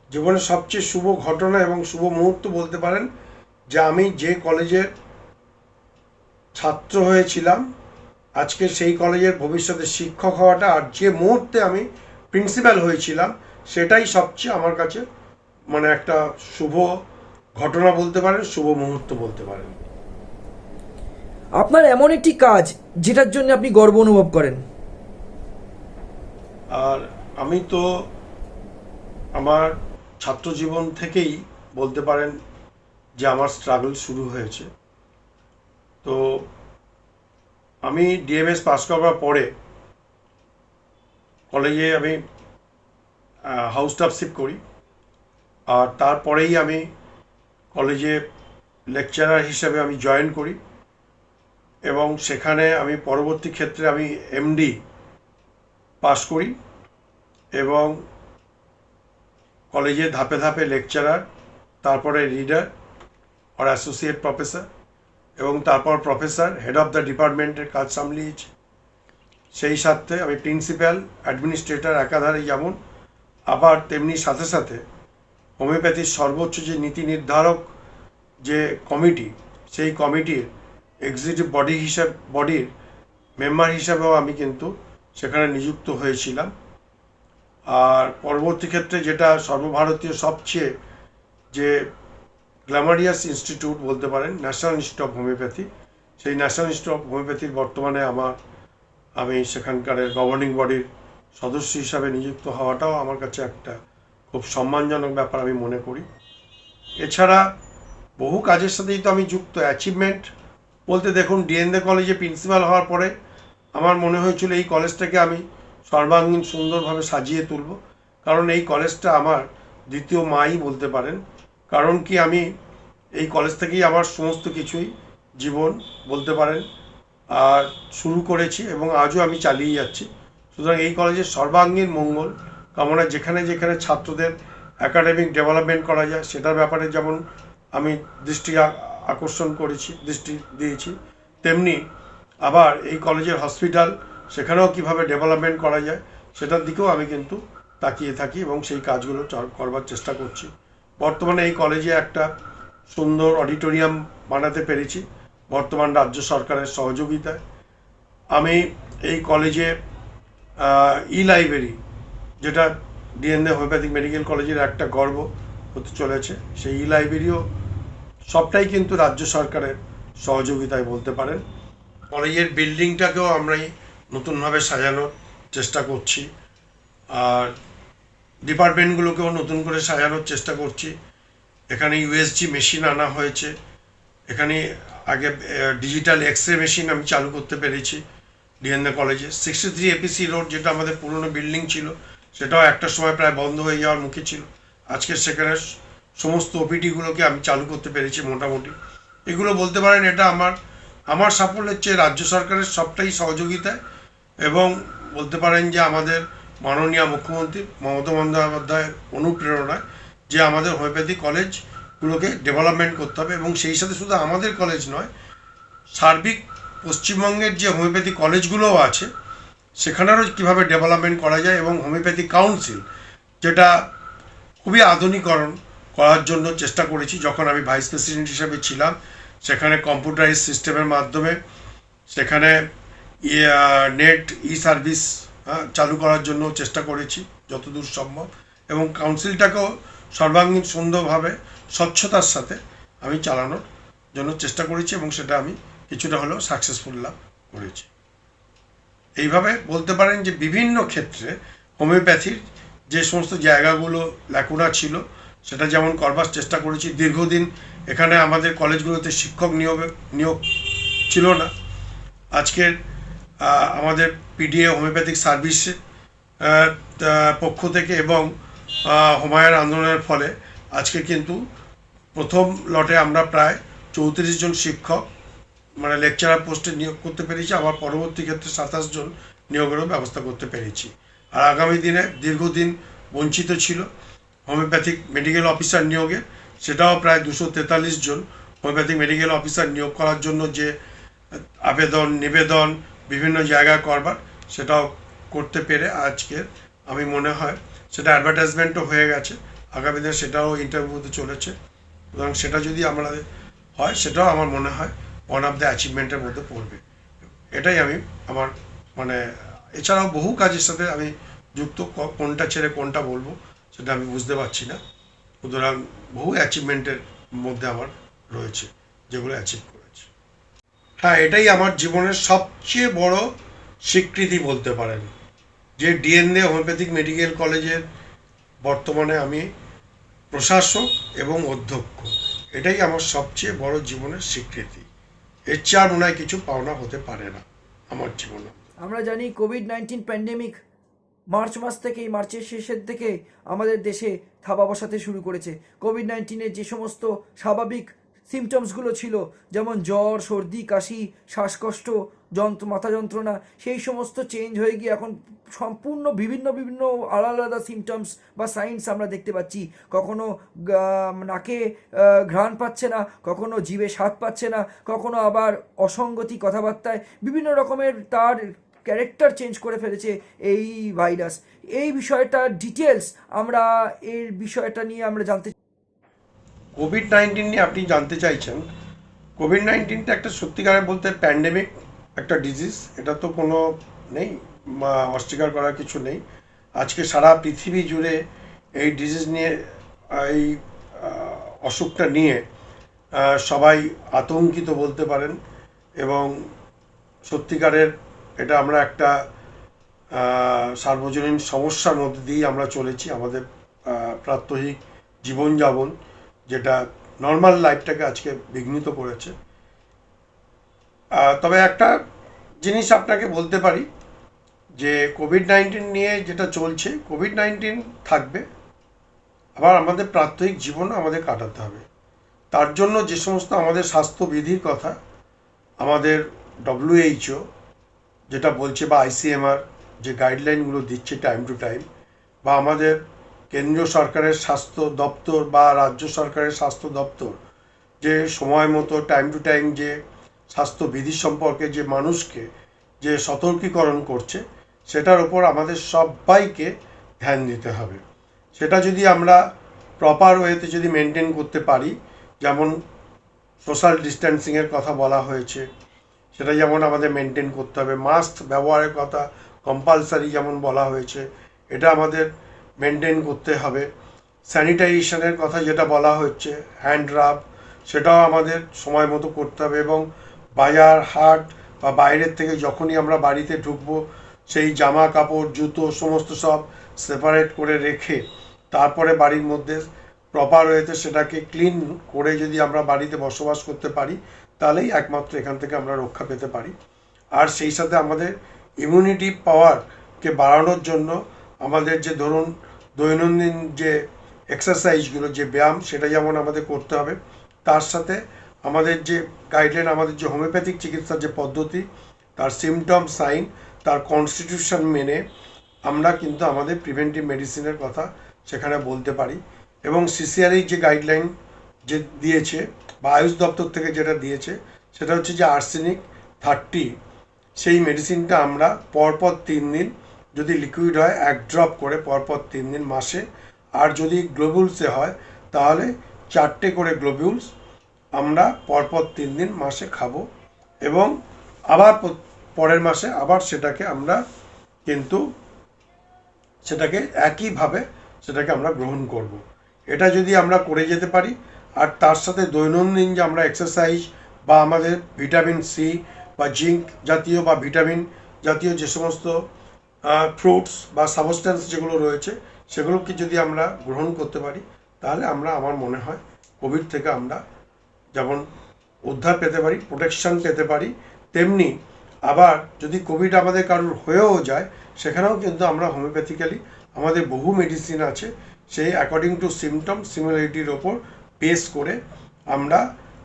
[SPEAKER 2] জীবনের সবচেয়ে শুভ ঘটনা এবং শুভ মুহূর্ত বলতে পারেন যে আমি যে কলেজের ছাত্র হয়েছিলাম, আজকে সেই কলেজের ভবিষ্যতে শিক্ষক হওয়াটা, আর যে মুহূর্তে আমি প্রিন্সিপাল হয়েছিলাম সেটাই সবচেয়ে আমার কাছে মানে একটা শুভ ঘটনা বলতে পারেন, শুভ মুহূর্ত বলতে পারেন।
[SPEAKER 1] আপনার এমন একটি কাজ যেটার জন্য আপনি গর্ব অনুভব করেন?
[SPEAKER 2] আর আমি তো আমার ছাত্র জীবন থেকেই বলতে পারেন যে আমার স্ট্রাগল শুরু হয়েছে। তো আমি ডিএমএস পাস করার পরে কলেজে আমি হাউস স্টাফশিপ করি, আর তারপরেই আমি কলেজে লেকচারার হিসেবে আমি জয়েন করি এবং সেখানে আমি পরবর্তী ক্ষেত্রে আমি এমডি পাস করি এবং কলেজে ধাপে ধাপে লেকচারার, তারপরে রিডার আর অ্যাসোসিয়েট প্রফেসর এবং তারপর প্রফেসর, হেড অফ দ্য ডিপার্টমেন্টের কাজ সামলিয়েছি। সেই সাথে আমি প্রিন্সিপাল, অ্যাডমিনিস্ট্রেটর একাধারে যেমন, আবার তেমনি সাথে সাথে হোমিওপ্যাথির সর্বোচ্চ যে নীতি নির্ধারক যে কমিটি, সেই কমিটির এক্সিকিউটিভ বডির মেম্বার হিসাবেও আমি কিন্তু সেখানে নিযুক্ত হয়েছিলাম। আর পরবর্তী ক্ষেত্রে যেটা সর্বভারতীয় সবচেয়ে যে গ্ল্যামারিয়াস ইনস্টিটিউট বলতে পারেন, ন্যাশনাল ইনস্টিটিউট অফ হোমিওপ্যাথি, সেই ন্যাশনাল ইনস্টিটিউট অফ হোমিওপ্যাথির বর্তমানে আমি সেখানকার গভর্নিং বডির সদস্য হিসাবে নিযুক্ত হওয়াটাও আমার কাছে একটা খুব সম্মানজনক ব্যাপার আমি মনে করি। এছাড়া বহু কাজের সাথেই তো আমি যুক্ত। অ্যাচিভমেন্ট বলতে দেখুন, ডিএনদে কলেজে প্রিন্সিপাল হওয়ার পরে আমার মনে হয়েছিল এই কলেজটাকে আমি সর্বাঙ্গীন সুন্দরভাবে সাজিয়ে তুলব, কারণ এই কলেজটা আমার দ্বিতীয় মাই বলতে পারেন। কারণ কি, আমি এই কলেজ থেকেই আমার সমস্ত কিছুই জীবন বলতে পারেন আর শুরু করেছি এবং আজও আমি চালিয়ে যাচ্ছি। সুতরাং এই কলেজের সর্বাঙ্গীন মঙ্গল কামনা, যেখানে যেখানে ছাত্রদের একাডেমিক ডেভেলপমেন্ট করা যায় সেটার ব্যাপারে যেমন আমি দৃষ্টি দিয়েছি, তেমনি আবার এই কলেজের হসপিটাল, সেখানেও কিভাবে ডেভেলপমেন্ট করা যায় সেটার দিকেও আমি কিন্তু তাকিয়ে থাকি এবং সেই কাজগুলো করবার চেষ্টা করছি। বর্তমানে এই কলেজে একটা সুন্দর অডিটোরিয়াম বানাতে পেরেছি বর্তমান রাজ্য সরকারের সহযোগিতায়। আমি এই কলেজে ই লাইব্রেরি, যেটা ডিএনএ হোমিওপ্যাথিক মেডিকেল কলেজের একটা গর্ব, হতে চলেছে, সেই ই লাইব্রেরিও সবটাই কিন্তু রাজ্য সরকারের সহযোগিতায় বলতে পারেন। কলেজের বিল্ডিংটাকেও আমরাই নতুনভাবে সাজানোর চেষ্টা করছি, আর ডিপার্টমেন্টগুলোকেও নতুন করে সাজানোর চেষ্টা করছি। এখানে ইউএসজি মেশিন আনা হয়েছে, এখানে আগে ডিজিটাল এক্স-রে মেশিন আমি চালু করতে পেরেছি ডিএনএ কলেজে। 63 এপিসি রোড, যেটা আমাদের পুরনো বিল্ডিং ছিল, সেটাও একটা সময় প্রায় বন্ধ হয়ে যাওয়ার মুখে ছিল। আজকে সেখানে সমস্ত ওপিডিগুলোকে আমি চালু করতে পেরেছি মোটামুটি। এগুলো বলতে পারেন এটা আমার সাফল্যের চেয়ে রাজ্য সরকারের সবটাই সহযোগিতায়, এবং বলতে পারেন যে আমাদের মাননীয় মুখ্যমন্ত্রী মমতা বন্দ্যোপাধ্যায়ের অনুপ্রেরণায়, যে আমাদের হোমিওপ্যাথি কলেজগুলোকে ডেভেলপমেন্ট করতে হবে, এবং সেই সাথে শুধু আমাদের কলেজ নয়, সার্বিক পশ্চিমবঙ্গের যে হোমিওপ্যাথি কলেজগুলোও আছে সেখানেরও কীভাবে ডেভেলপমেন্ট করা যায়, এবং হোমিওপ্যাথি কাউন্সিল, যেটা খুবই আধুনিকরণ করার জন্য চেষ্টা করেছি। যখন আমি ভাইস প্রেসিডেন্ট হিসেবে ছিলাম, সেখানে কম্পিউটারাইজ সিস্টেমের মাধ্যমে সেখানে নেট ই সার্ভিস চালু করার জন্য চেষ্টা করেছি যতদূর সম্ভব, এবং কাউন্সিলটাকেও সর্বাঙ্গীন সুন্দরভাবে স্বচ্ছতার সাথে আমি চালানোর জন্য চেষ্টা করেছি, এবং সেটা আমি কিছুটা হলেও সাকসেসফুল লাভ করেছি। এইভাবে বলতে পারেন যে বিভিন্ন ক্ষেত্রে হোমিওপ্যাথির যে সমস্ত জায়গাগুলো ল্যাকুনা ছিল, সেটা যেমন করবার চেষ্টা করেছি। দীর্ঘদিন এখানে আমাদের কলেজগুলোতে শিক্ষক নিয়োগ ছিল না। আজকের আমাদের পিডিএ হোমিওপ্যাথিক সার্ভিসের পক্ষ থেকে এবং হুমায়ুন আন্দোলনের ফলে আজকে কিন্তু প্রথম লটে আমরা প্রায় 34 জন শিক্ষক মানে লেকচারার পোস্টে নিয়োগ করতে পেরেছি, আবার পরবর্তী ক্ষেত্রে 27 জন নিয়োগেরও ব্যবস্থা করতে পেরেছি। আর আগামী দিনে দীর্ঘদিন বঞ্চিত ছিল হোমিওপ্যাথিক মেডিকেল অফিসার নিয়োগে, সেটাও প্রায় 243 জন হোমিওপ্যাথিক মেডিকেল অফিসার নিয়োগ করার জন্য যে আবেদন নিবেদন বিভিন্ন জায়গায় করবার, সেটাও করতে পেরে আজকে আমি মনে হয় সেটা অ্যাডভার্টাইজমেন্টও হয়ে গেছে, আগামী দিনে সেটাও ইন্টারভিউতে চলেছে। সুতরাং সেটা যদি আমাদের হয়, সেটাও আমার মনে হয় ওয়ান অফ দ্য অ্যাচিভমেন্টের মধ্যে পড়বে। এটাই আমি আমার মানে, এছাড়াও বহু কাজের সাথে আমি যুক্ত, কোনটা ছেড়ে কোনটা বলবো সেটা আমি বুঝতে পারছি না। সুতরাং বহু অ্যাচিভমেন্টের মধ্যে আমার রয়েছে, যেগুলো অ্যাচিভ করেছে। হ্যাঁ, এটাই আমার জীবনের সবচেয়ে বড় স্বীকৃতি বলতে পারেন, যে ডিএনএ হোমিওপ্যাথিক মেডিকেল কলেজের বর্তমানে আমি প্রশাসক এবং অধ্যক্ষ। এটাই আমার সবচেয়ে বড় জীবনের স্বীকৃতি। এর চেয়ে আর মনে হয় কিছু পাওনা হতে পারে না আমার জীবনে।
[SPEAKER 1] আমরা জানি কোভিড-19 প্যান্ডেমিক মার্চের শেষের থেকে আমাদের দেশে থাবা বসাতে শুরু করেছে। কোভিড-19-এর যে সমস্ত স্বাভাবিক সিমটমসগুলো ছিল, যেমন জ্বর, সর্দি, কাশি, শ্বাসকষ্ট, মাথা যন্ত্রণা, সেই সমস্ত চেঞ্জ হয়ে গিয়ে এখন সম্পূর্ণ বিভিন্ন আলাদা আলাদা সিমটমস বা সাইন্স আমরা দেখতে পাচ্ছি। কখনো নাকে ঘ্রাণ পাচ্ছে না, কখনো জিভে স্বাদ পাচ্ছে না, কখনো আবার অসঙ্গতি কথাবার্তায় বিভিন্ন রকমের তার ক্যারেক্টার চেঞ্জ করে ফেলেছে এই ভাইরাস। এই বিষয়টার ডিটেলস আমরা নিয়ে আমরা জানতে।
[SPEAKER 2] কোভিড-19 নিয়ে আপনি জানতে চাইছেন। কোভিড-19টা একটা সত্যিকারের বলতে প্যান্ডেমিক একটা ডিজিজ, এটা তো কোনো নেই, অস্বীকার করার কিছু নেই। আজকে সারা পৃথিবী জুড়ে এই ডিজিজ নিয়ে, এই অসুখটা নিয়ে সবাই আতঙ্কিত বলতে পারেন, এবং সত্যিকারের এটা আমরা একটা সার্বজনীন সমস্যার মধ্যে দিয়েই আমরা চলেছি। আমাদের প্রাত্যহিক জীবনযাপন, যেটা নর্মাল লাইফটাকে আজকে বিঘ্নিত করেছে। তবে একটা জিনিস আপনাকে বলতে পারি, যে কোভিড-19 নিয়ে যেটা চলছে, কোভিড-19 থাকবে, আবার আমাদের প্রাত্যহিক জীবনও আমাদের কাটাতে হবে। তার জন্য যে সমস্ত আমাদের স্বাস্থ্যবিধির কথা আমাদের WHO যেটা বলছে, বা ICMR যে গাইডলাইনগুলো দিচ্ছে টাইম টু টাইম, বা আমাদের কেন্দ্রীয় সরকারের স্বাস্থ্য দপ্তর বা রাজ্য সরকারের স্বাস্থ্য দপ্তর যে সময় মতো টাইম টু টাইম যে স্বাস্থ্যবিধি সম্পর্কে যে মানুষকে যে সতর্কীকরণ করছে, সেটার ওপর আমাদের সবাইকে ধ্যান দিতে হবে। সেটা যদি আমরা প্রপার ওয়েতে যদি মেনটেন করতে পারি, যেমন সোশ্যাল ডিস্ট্যান্সিংয়ের কথা বলা হয়েছে, সেটা যেমন আমাদের মেনটেন করতে হবে। মাস্ক ব্যবহারের কথা কম্পালসারি যেমন বলা হয়েছে, এটা আমাদের মেনটেন করতে হবে। স্যানিটাইজেশনের কথা যেটা বলা হচ্ছে, হ্যান্ড রাব, সেটাও আমাদের সময় মতো করতে হবে। এবং বাজার হাট বা বাইরের থেকে যখনই আমরা বাড়িতে ঢুকবো, সেই জামা কাপড় জুতো সমস্ত সব সেপারেট করে রেখে তারপরে বাড়ির মধ্যে প্রপার ওয়েতে সেটাকে ক্লিন করে যদি আমরা বাড়িতে বসবাস করতে পারি, তাহলেই একমাত্র এখান থেকে আমরা রক্ষা পেতে পারি। আর সেই সাথে আমাদের ইমিউনিটি পাওয়ারকে বাড়ানোর জন্য আমাদের যে ধরুন দৈনন্দিন যে এক্সারসাইজগুলো, যে ব্যায়াম, সেটা যেমন আমাদের করতে হবে, তার সাথে আমাদের যে গাইডলাইন, আমাদের যে হোমিওপ্যাথিক চিকিৎসার যে পদ্ধতি, তার সিমটম সাইন, তার কনস্টিটিউশন মেনে আমরা কিন্তু আমাদের প্রিভেন্টিভ মেডিসিনের কথা সেখানে বলতে পারি। এবং সিসিআরই যে গাইডলাইন যে দিয়েছে বা আয়ুষ দপ্তর থেকে যেটা দিয়েছে, সেটা হচ্ছে যে আর্সেনিক 30, সেই মেডিসিনটা আমরা পরপর 3 দিন, যদি লিকুইড হয় 1 ড্রপ করে পরপর 3 দিন মাসে, আর যদি গ্লোবুলসে হয় তাহলে 4টে করে গ্লোবুলস আমরা পরপর 3 দিন মাসে খাবো। এবং আবার পরের মাসে আবার সেটাকে আমরা কিন্তু সেটাকে একইভাবে সেটাকে আমরা গ্রহণ করব। এটা যদি আমরা করে যেতে পারি, আর তার সাথে দৈনন্দিন যে আমরা এক্সারসাইজ বা আমাদের ভিটামিন সি বা জিঙ্ক জাতীয় বা ভিটামিন জাতীয় যে সমস্ত ফ্রুটস বা সাবস্টেন্স যেগুলো রয়েছে, সেগুলোকে যদি আমরা গ্রহণ করতে পারি, তাহলে আমরা, আমার মনে হয়, কোভিড থেকে আমরা যেমন উদ্ধার পেতে পারি, প্রোটেকশন পেতে পারি, তেমনি আবার যদি কোভিড আমাদের কারোর হয়েও যায়, সেখানেও কিন্তু আমরা হোমিওপ্যাথিক্যালি আমাদের বহু মেডিসিন আছে, সেই অ্যাকর্ডিং টু সিমটম সিমিলারিটির ওপর বেস করে আমরা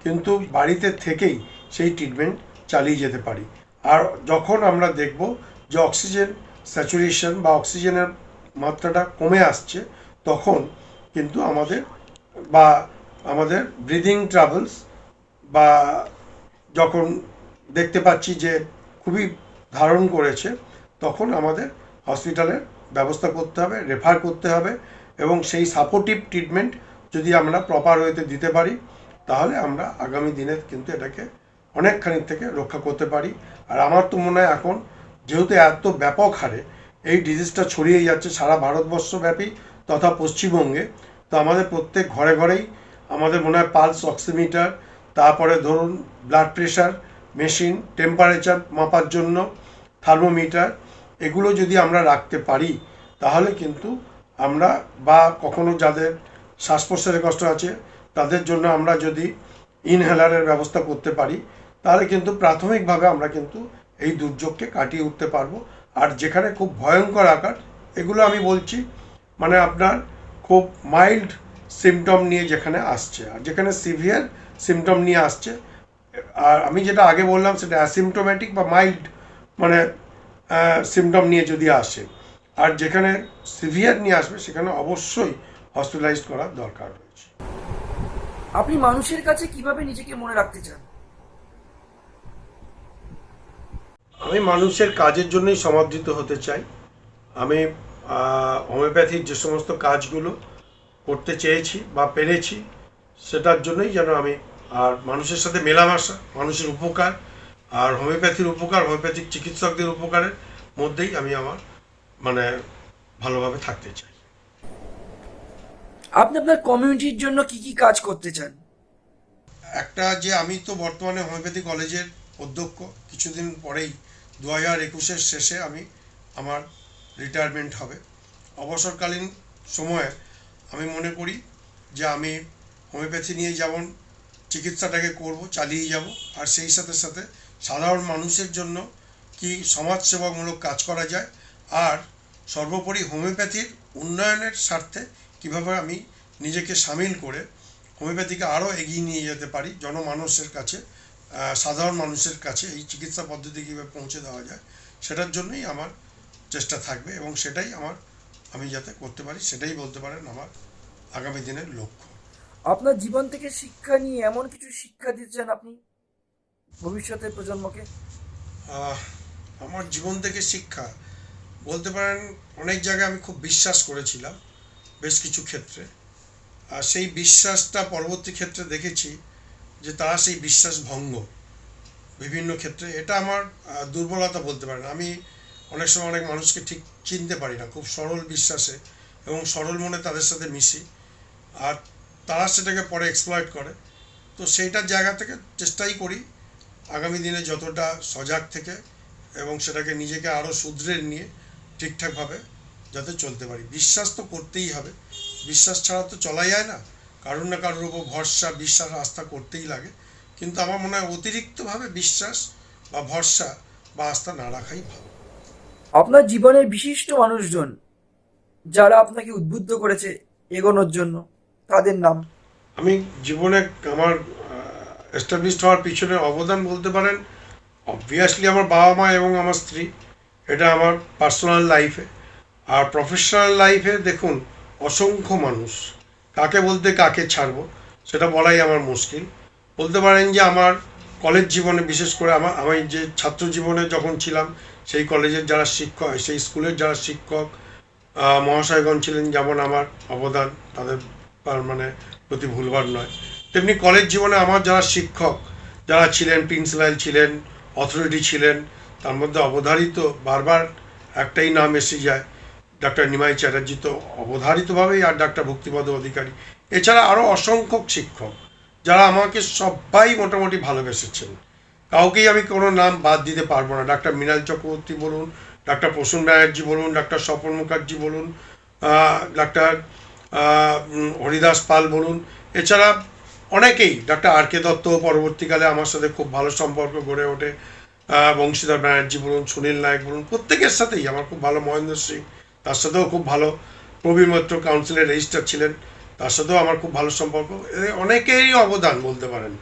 [SPEAKER 2] কিন্তু বাড়িতে থেকেই সেই ট্রিটমেন্ট চালিয়ে যেতে পারি। আর যখন আমরা দেখব যে অক্সিজেন স্যাচুরেশন বা অক্সিজেনের মাত্রাটা কমে আসছে, তখন কিন্তু আমাদের ব্রিদিং ট্রাভেলস বা যখন দেখতে পাচ্ছি যে খুবই ধারণ করেছে, তখন আমাদের হসপিটালের ব্যবস্থা করতে হবে, রেফার করতে হবে। এবং সেই সাপোর্টিভ ট্রিটমেন্ট যদি আমরা প্রপার ওয়েতে দিতে পারি, তাহলে আমরা আগামী দিনে কিন্তু এটাকে অনেকখানি থেকে রক্ষা করতে পারি। আর আমার তো মনে হয় এখন যেহেতু এত ব্যাপক হারে এই ডিজিজটা ছড়িয়ে যাচ্ছে সারা ভারতবর্ষব্যাপী তথা পশ্চিমবঙ্গে, তো আমাদের প্রত্যেক ঘরে ঘরেই আমাদের মনে হয় পালস অক্সিমিটার, তারপরে ধরুন ব্লাড প্রেশার মেশিন, টেম্পারেচার মাপার জন্য থার্মোমিটার, এগুলো যদি আমরা রাখতে পারি, তাহলে কিন্তু আমরা, বা কখনো যাদের শ্বাস প্রশ্বাসের কষ্ট আছে তাদের জন্য আমরা যদি ইনহেলারের ব্যবস্থা করতে পারি, তাহলে কিন্তু প্রাথমিকভাবে আমরা কিন্তু এই দুর্যোগকে কাটিয়ে উঠতে পারবো। আর যেখানে খুব ভয়ঙ্কর আকার, এগুলো আমি বলছি মানে আপনার খুব মাইল্ড সিমটম নিয়ে যেখানে আসছে, আর যেখানে সিভিয়ার সিমটম নিয়ে আসছে, আর আমি যেটা আগে বললাম সেটা অ্যাসিমটোম্যাটিক বা মাইল্ড মানে সিমটম নিয়ে যদি আসে, আর যেখানে সিভিয়ার নিয়ে আসবে সেখানে অবশ্যই হসপিটালাইজ করার দরকার রয়েছে।
[SPEAKER 1] আপনি মানুষের কাছে কিভাবে নিজেকে মনে রাখতে চান?
[SPEAKER 2] আমি মানুষের কাজের জন্যই সমাদৃত হতে চাই। আমি হোমিওপ্যাথির যে সমস্ত কাজগুলো করতে চেয়েছি বা পেরেছি, সেটার জন্যই যেন আমি, আর মানুষের সাথে মেলামেশা, মানুষের উপকার, আর হোমিওপ্যাথির উপকার, হোমিওপ্যাথিক চিকিৎসকদের উপকারের মধ্যেই আমি আমার মানে ভালোভাবে থাকতে চাই।
[SPEAKER 1] আপনি আপনার কমিউনিটির জন্য কি কি কাজ করতে চান?
[SPEAKER 2] একটা যে আমি তো বর্তমানে হোমিওপ্যাথি কলেজের অধ্যক্ষ, কিছুদিন পরেই 2021-এর শেষে আমার রিটায়ারমেন্ট হবে। অবসরকালীন সময়ে আমি মনে করি যে আমি হোমিওপ্যাথি নিয়ে যেমন চিকিৎসাটাকে করব, চালিয়ে যাব, আর সেই সাথে সাথে সাধারণ মানুষের জন্য কি সমাজসেবামূলক কাজ করা যায়, আর সর্বোপরি হোমিওপ্যাথির উন্নয়নের স্বার্থে কীভাবে আমি নিজেকে সামিল করে হোমিওপ্যাথিকে আরও এগিয়ে নিয়ে যেতে পারি জনমানুষের কাছে, সাধারণ মানুষের কাছে এই চিকিৎসা পদ্ধতি কীভাবে পৌঁছে দেওয়া যায়, সেটার জন্যই আমার চেষ্টা থাকবে। এবং সেটাই আমি যাতে করতে পারি, সেটাই বলতে পারেন আমার আগামী দিনের লক্ষ্য।
[SPEAKER 1] আপনার জীবন থেকে শিক্ষা নিয়ে এমন কিছু শিক্ষা দিতে চান আপনি ভবিষ্যতের প্রজন্মকে?
[SPEAKER 2] আহ, আমার জীবন থেকে শিক্ষা বলতে পারেন, অনেক জায়গায় আমি খুব বিশ্বাস করেছিলাম বেশ কিছু ক্ষেত্রে, আর সেই বিশ্বাসটা পরবর্তী ক্ষেত্রে দেখেছি যে তারা সেই বিশ্বাস ভঙ্গ বিভিন্ন ক্ষেত্রে। এটা আমার দুর্বলতা বলতে পারেন। আমি অনেক সময় অনেক মানুষকে ঠিক চিনতে পারি না, খুব সরল বিশ্বাসে এবং সরল মনে তাদের সাথে মিশি, আর তারা সেটাকে পরে এক্সপ্লয়েট করে। তো সেইটার জায়গা থেকে চেষ্টাই করি আগামী দিনে যতটা সজাগ থেকে এবং সেটাকে নিজেকে আরও শুধরে নিয়ে ঠিকঠাকভাবে যাতে চলতে পারি। বিশ্বাস তো করতেই হবে, বিশ্বাস ছাড়া তো চলা যায় না, কারোর না কারোর উপর ভরসা বিশ্বাস আস্থা করতেই লাগে। কিন্তু আমার মনে হয় অতিরিক্তভাবে বিশ্বাস বা ভরসা বা আস্থা না রাখাই ভালো।
[SPEAKER 1] আপনার জীবনের বিশিষ্ট মানুষজন যারা আপনাকে উদ্বুদ্ধ করেছে এগোনোর জন্য, তাদের নাম?
[SPEAKER 2] আমি জীবনে আমার এস্টাবলিশড হওয়ার পিছনে অবদান বলতে পারেন অবভিয়াসলি আমার বাবা মা এবং আমার স্ত্রী, এটা আমার পার্সোনাল লাইফে। আর প্রফেশনাল লাইফে দেখুন অসংখ্য মানুষ, কাকে বলতে কাকে ছাড়বো সেটা বলাই আমার মুশকিল। বলতে পারেন যে আমার কলেজ জীবনে, বিশেষ করে আমি যে ছাত্র জীবনে যখন ছিলাম, সেই কলেজের যারা শিক্ষক, সেই স্কুলের যারা শিক্ষক মহাশয়গণ ছিলেন, যেমন আমার অবদান তাদের মানে প্রতি ভুলবার নয়, তেমনি কলেজ জীবনে আমার যারা শিক্ষক যারা ছিলেন, প্রিন্সিপাল ছিলেন, অথরিটি ছিলেন, তার মধ্যে অবধারিত বারবার একটাই নাম এসে যায়, ডাক্তার নিমাই চ্যাটার্জি তো অবধারিতভাবেই, আর ডাক্তার ভক্তিপদ অধিকারী, এছাড়া আরও অসংখ্য শিক্ষক যারা আমাকে সবাই মোটামুটি ভালোবেসেছেন। কাউকেই আমি কোনো নাম বাদ দিতে পারবো না। ডাক্তার মৃণাল চক্রবর্তী বলুন, ডাক্তার প্রসূন ব্যানার্জি বলুন, ডাক্তার স্বপন মুখার্জি বলুন, ডাক্তার হরিদাস পাল বলুন, এছাড়া অনেকেই, ডাক্তার আর কে দত্ত পরবর্তীকালে আমার সাথে খুব ভালো সম্পর্ক গড়ে ওঠে, বংশীধর ব্যানার্জি বলুন, সুনীল নায়ক বলুন, প্রত্যেকের সাথেই আমার খুব ভালো, মহেন্দ্র সিং তার সাথেও খুব ভালো, প্রবীর মৈত্র কাউন্সিলের রেজিস্ট্রার ছিলেন, তার সাথেও আমার খুব ভালো সম্পর্ক। অনেকেরই অবদান বলতে পারেন।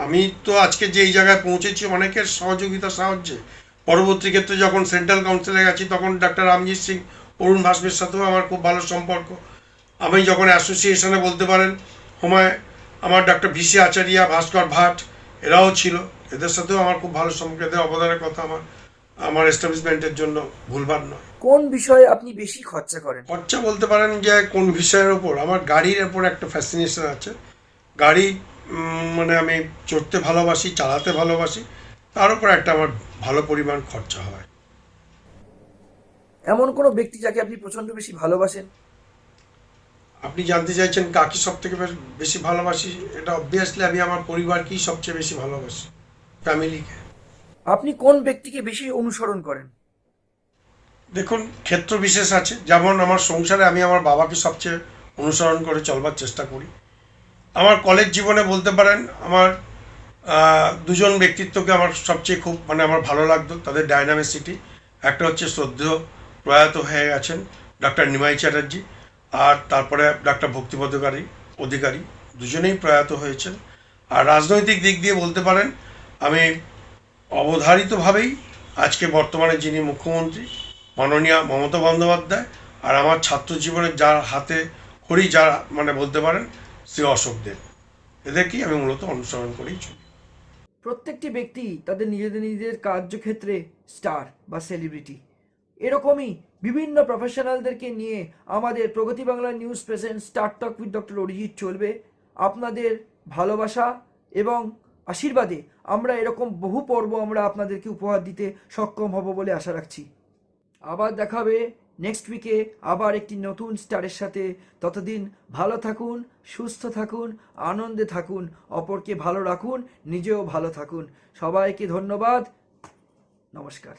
[SPEAKER 2] আমি তো আজকে যে এই জায়গায় পৌঁছেছি অনেকের সহযোগিতা সাহায্যে। পরবর্তী ক্ষেত্রে যখন সেন্ট্রাল কাউন্সিলে গেছি তখন ডাক্তার রামজিৎ সিং, অরুণ ভাসবের সাথেও আমার খুব ভালো সম্পর্ক। আমি যখন অ্যাসোসিয়েশনে বলতে পারেন সময় আমার ডাক্তার ভিসি আচারিয়া, ভাস্কর ভাট এরাও ছিল, এদের সাথেও আমার খুব ভালো সম্পর্ক। এদের অবদানের কথা আমার এস্টাবলিশমেন্টের জন্য ভুলবার নয়।
[SPEAKER 1] কোন বিষয়ে আপনি বেশি খরচা করেন?
[SPEAKER 2] খরচা বলতে পারেন যে কোন বিষয়ের ওপর, আমার গাড়ির ওপর একটা ফ্যাসিনেশন আছে। গাড়ি মানে আমি চড়তে ভালোবাসি, চালাতে ভালোবাসি, তার উপর একটা আমার ভালো পরিমাণ খরচা হয়।
[SPEAKER 1] এমন কোনো ব্যক্তি যাকে আপনি প্রচন্ড বেশি ভালোবাসেন?
[SPEAKER 2] আপনি জানতে চাইছেন কাকে সব থেকে বেশি ভালোবাসি? এটা অবভিয়াসলি আমি আমার পরিবারকেই সবচেয়ে বেশি ভালোবাসি, ফ্যামিলিকে।
[SPEAKER 1] আপনি কোন ব্যক্তিকে বেশি অনুসরণ করেন?
[SPEAKER 2] দেখুন ক্ষেত্র বিশেষ আছে, যেমন আমার সংসারে আমি আমার বাবাকে সবচেয়ে অনুসরণ করে চলবার চেষ্টা করি। আমার কলেজ জীবনে বলতে পারেন আমার দুজন ব্যক্তিত্বকে আমার সবচেয়ে খুব আমার ভালো লাগতো, তাদের ডায়নামিসিটি। একটা হচ্ছে শ্রদ্ধেয় প্রয়াত হয়ে গেছেন ডাক্তার নিমাই চ্যাটার্জি, আর তারপরে ডাক্তার ভক্তিপদ অধিকারী, দুজনেই প্রয়াত হয়েছেন। আর রাজনৈতিক দিক দিয়ে বলতে পারেন আমি অবধারিতভাবেই আজকে বর্তমানে যিনি মুখ্যমন্ত্রী মাননীয় মমতা বন্দ্যোপাধ্যায়, আর আমার ছাত্র জীবনে যার হাতে খড়ি, যার বলতে পারেন শ্রী অশোক দেব, এদেরকেই আমি মূলত অনুসরণ করেই চলি।
[SPEAKER 1] প্রত্যেকটি ব্যক্তি তাদের নিজেদের কার্যক্ষেত্রে স্টার বা সেলিব্রিটি। এরকমই বিভিন্ন প্রফেশনালদেরকে নিয়ে আমাদের প্রগতি Bangla news present star talk with doctor Arijit চলবে। আপনাদের ভালোবাসা এবং আশীর্বাদে আমরা এরকম বহু পর্ব আমরা আপনাদেরকে উপহার দিতে সক্ষম হব বলে আশা রাখছি। আবার দেখাবে নেক্সট উইকে আবার একটি নতুন স্টারের সাথে। ততদিন ভালো থাকুন, সুস্থ থাকুন, আনন্দে থাকুন, অপরকে ভালো রাখুন, নিজেও ভালো থাকুন। সবাইকে ধন্যবাদ, নমস্কার।